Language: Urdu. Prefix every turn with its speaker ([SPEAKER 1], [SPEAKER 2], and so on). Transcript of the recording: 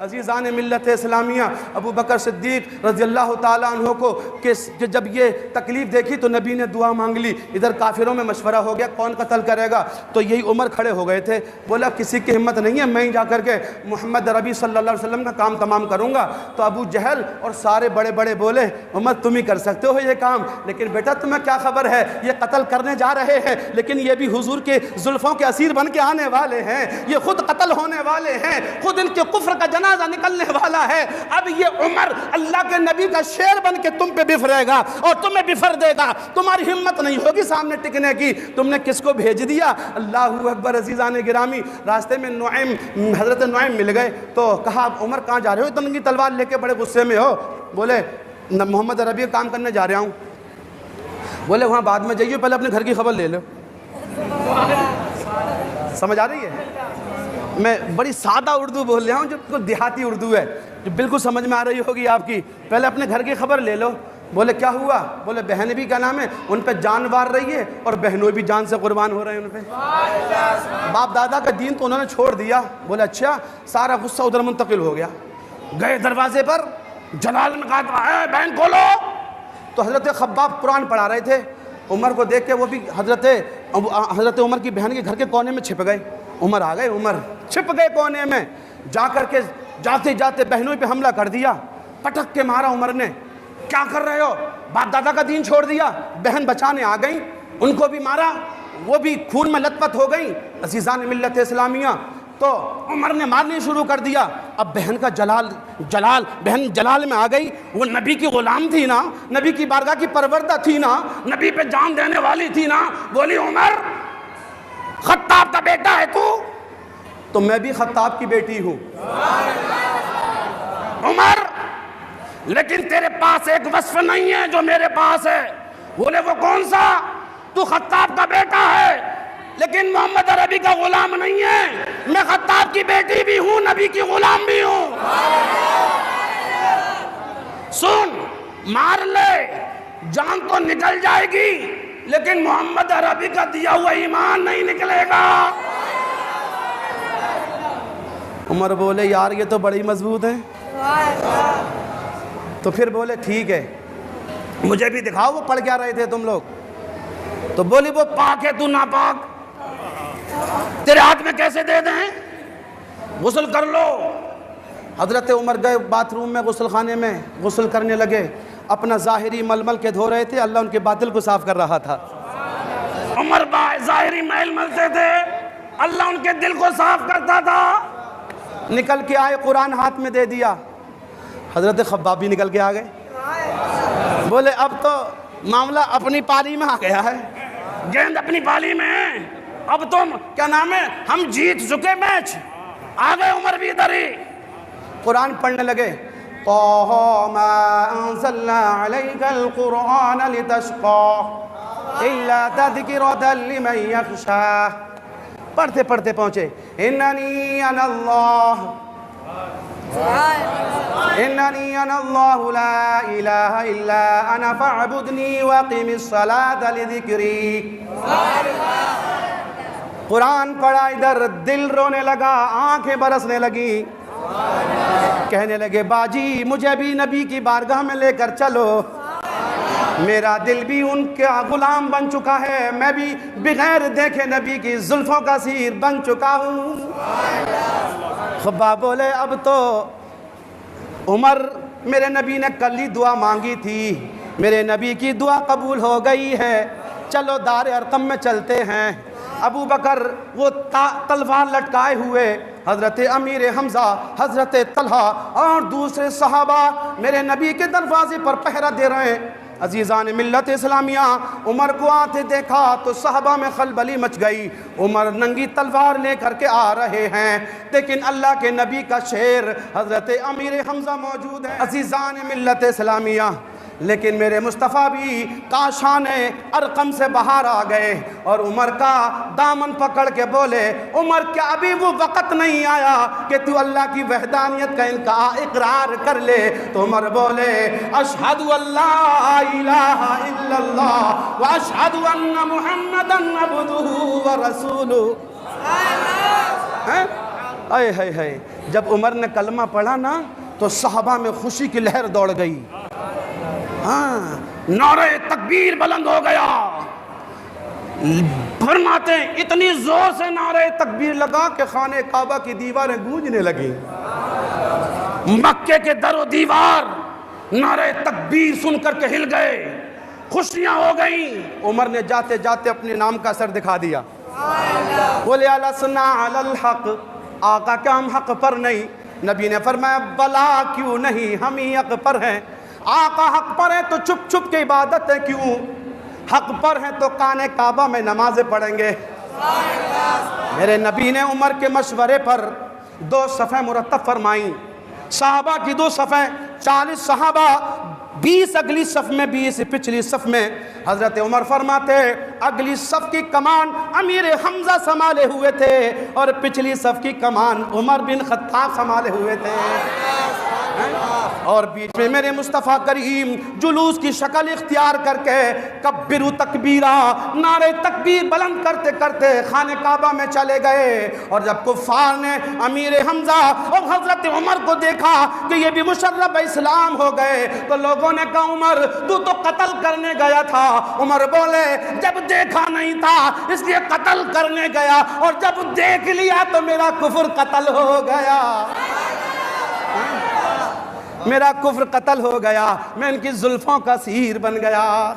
[SPEAKER 1] عزیزان ملت اسلامیہ، ابو بکر صدیق رضی اللہ تعالیٰ عنہ کو کہ جب یہ تکلیف دیکھی تو نبی نے دعا مانگ لی، ادھر کافروں میں مشورہ ہو گیا کون قتل کرے گا، تو یہی عمر کھڑے ہو گئے تھے، بولا کسی کی ہمت نہیں ہے، میں ہی جا کر کے محمد عربی صلی اللہ علیہ وسلم کا کام تمام کروں گا۔ تو ابو جہل اور سارے بڑے بڑے بولے عمر تم ہی کر سکتے ہو یہ کام، لیکن بیٹا تمہیں کیا خبر ہے، یہ قتل کرنے جا رہے ہیں لیکن یہ بھی حضور کے زلفوں کے اسیر بن کے آنے والے ہیں، یہ خود قتل ہونے والے ہیں، خود ان کے کفر کا جنازہ نکلنے والا ہے، اب یہ عمر اللہ کے نبی کا شیر بن کے تم پہ بفرے گا اور تمہیں بفر دے گا، تمہاری ہمت نہیں ہوگی سامنے ٹکنے کی، تم نے کس کو بھیج دیا؟ اللہ اکبر۔ عزیزان گرامی، راستے میں حضرت نعیم مل گئے تو کہا عمر کہاں جا رہے ہو، اتنی ننگی تلوار لے کے بڑے غصے میں ہو؟ بولے محمد عربی کا کام کرنے جا رہا ہوں۔ بولے وہاں بعد میں جائیے، پہلے اپنے گھر کی خبر لے لو۔ سمجھ آ رہی ہے؟ میں بڑی سادہ اردو بول رہا ہوں جو دیہاتی اردو ہے، جو بالکل سمجھ میں آ رہی ہوگی آپ کی۔ پہلے اپنے گھر کی خبر لے لو۔ بولے کیا ہوا؟ بولے بہن بھی کا نام ہے، ان پہ جان وار رہی ہے اور بہنوں بھی جان سے قربان ہو رہے ہیں ان پہ۔ باپ دادا کا دین تو انہوں نے چھوڑ دیا۔ بولے اچھا، سارا غصہ ادھر منتقل ہو گیا۔ گئے دروازے پر، جلال میں کہا اے بہن کھولو، تو حضرت خباب قرآن پڑھا رہے تھے، عمر کو دیکھ کے وہ بھی حضرت عمر کی بہن کے گھر کے کونے میں چھپ گئے۔ عمر آ گئے، عمر چھپ گئے کونے میں، جا کر کے جاتے جاتے بہنوں پہ حملہ کر دیا، پٹک کے مارا عمر نے۔ کیا کر رہے ہو؟ باپ دادا کا دین چھوڑ دیا۔ بہن بچانے آ گئیں، ان کو بھی مارا، وہ بھی خون میں لت پت ہو گئیں۔ عزیزان ملت اسلامیہ، تو عمر نے مارنے شروع کر دیا۔ اب بہن کا بہن جلال میں آ گئی، وہ نبی کی غلام تھی نا، نبی کی بارگاہ کی پروردہ تھی نا، نبی پہ جان دینے والی تھی نا، بولی عمر خطاب کا بیٹا ہے تو میں بھی خطاب کی بیٹی ہوں۔ عمر لیکن تیرے پاس ایک وصف نہیں ہے جو میرے پاس ہے۔ بولے وہ کون سا؟ تو خطاب کا بیٹا ہے لیکن محمد عربی کا غلام نہیں ہے، میں خطاب کی بیٹی بھی ہوں، نبی کی غلام بھی ہوں۔ سن، مار لے، جان تو نکل جائے گی لیکن محمد عربی کا دیا ہوا ایمان نہیں نکلے گا۔ عمر بولے یار یہ تو بڑی مضبوط ہے۔ تو پھر بولے ٹھیک ہے، مجھے بھی دکھاؤ وہ پڑھ کیا رہے تھے تم لوگ۔ تو بولی وہ پاک ہے تو ناپاک، تیرے ہاتھ میں کیسے دے دیں؟ غسل کر لو۔ حضرت عمر گئے باتھ روم میں، غسل خانے میں غسل کرنے لگے، اپنا ظاہری مل کے دھو رہے تھے، اللہ ان کے باطل کو صاف کر رہا تھا۔ عمر ظاہری میل ملتے تھے، اللہ ان کے دل کو صاف کرتا تھا۔ نکل کے آئے، قرآن ہاتھ میں دے دیا، حضرت خباب بھی نکل کے آ گئے۔ بولے اب تو معاملہ اپنی پاری میں آ گیا ہے، گیند اپنی پاری میں ہے، اب تو کیا نام ہے ہم جیت چکے میچ۔ آ گئے عمر بھی ادھر ہی، قرآن پڑھنے لگے۔ طٰہ ما انزلنا علیک القرآن لتشقى الا تذکرۃ لمن یخشیٰ۔ پڑھتے پڑھتے پہنچے اننی انا اللہ لا الہ الا انا فاعبدنی واقم الصلاۃ لذکری۔ قرآن پڑھا، ادھر دل رونے لگا، آنکھیں برسنے لگی، کہنے لگے باجی مجھے بھی نبی کی بارگاہ میں لے کر چلو، میرا دل بھی ان کا غلام بن چکا ہے، میں بھی بغیر دیکھے نبی کی زلفوں کا اسیر بن چکا ہوں۔ خباب بولے اب تو عمر میرے نبی نے کل ہی دعا مانگی تھی، میرے نبی کی دعا قبول ہو گئی ہے، چلو دار ارقم میں چلتے ہیں۔ ابو بکر وہ تلوار لٹکائے ہوئے، حضرت امیر حمزہ، حضرت طلحہ اور دوسرے صحابہ میرے نبی کے دروازے پر پہرہ دے رہے ہیں۔ عزیزان ملت اسلامیہ، عمر کو آتے دیکھا تو صحابہ میں خلبلی مچ گئی، عمر ننگی تلوار لے کر کے آ رہے ہیں، لیکن اللہ کے نبی کا شیر حضرت امیر حمزہ موجود ہے۔ عزیزان ملت اسلامیہ، لیکن میرے مصطفیٰ بھی کاشان ارقم سے باہر آ گئے اور عمر کا دامن پکڑ کے بولے عمر کیا ابھی وہ وقت نہیں آیا کہ تو اللہ کی وحدانیت کا اقرار کر لے؟ تو عمر بولے اشہد ان لا الہ الا اللہ واشہد ان محمدا عبدہ ورسولہ۔ اے ہے ہے، جب عمر نے کلمہ پڑھا نا تو صحابہ میں خوشی کی لہر دوڑ گئی. ہاں، نعرہ تکبیر بلند ہو گیا. فرماتے ہیں اتنی زور سے نعرہ تکبیر لگا کہ خانہ کعبہ کی دیواریں گونجنے لگیں. مکے کے در و دیوار نعرہ تکبیر سن کر کے ہل گئے، خوشیاں ہو گئیں. عمر نے جاتے جاتے اپنے نام کا اثر دکھا دیا. بولے لسنا علی الحق، آقا کیا ہم حق پر نہیں؟ نبی نے فرمایا بلا کیوں نہیں، ہم ہی حق پر ہیں. آقا حق پر ہیں تو چھپ چھپ کے عبادتیں کیوں؟ حق پر ہیں تو خانہ کعبہ میں نمازیں پڑھیں گے. میرے نبی نے عمر کے مشورے پر 2 صفیں مرتب فرمائیں. صحابہ کی 2 صفیں، 40 صحابہ، 20 اگلی صف میں، 20 پچھلی صف میں. حضرت عمر فرماتے اگلی صف کی کمان امیر حمزہ سنبھالے ہوئے تھے اور پچھلی صف کی کمان عمر بن خطاب سنبھالے ہوئے تھے، اور بیچ میں میرے مصطفیٰ کریم جلوس کی شکل اختیار کر کے کبروا تکبیرا، نعرہ تکبیر بلند کرتے کرتے خانہ کعبہ میں چلے گئے. اور جب کفار نے امیر حمزہ اور حضرت عمر کو دیکھا کہ یہ بھی مشرب اسلام ہو گئے تو لوگوں نے کہا عمر تو قتل کرنے گیا تھا. عمر بولے جب دیکھا نہیں تھا اس لیے قتل کرنے گیا، اور جب دیکھ لیا تو میرا کفر قتل ہو گیا. میرا کفر قتل ہو گیا، میں ان کی زلفوں کا اسیر بن گیا.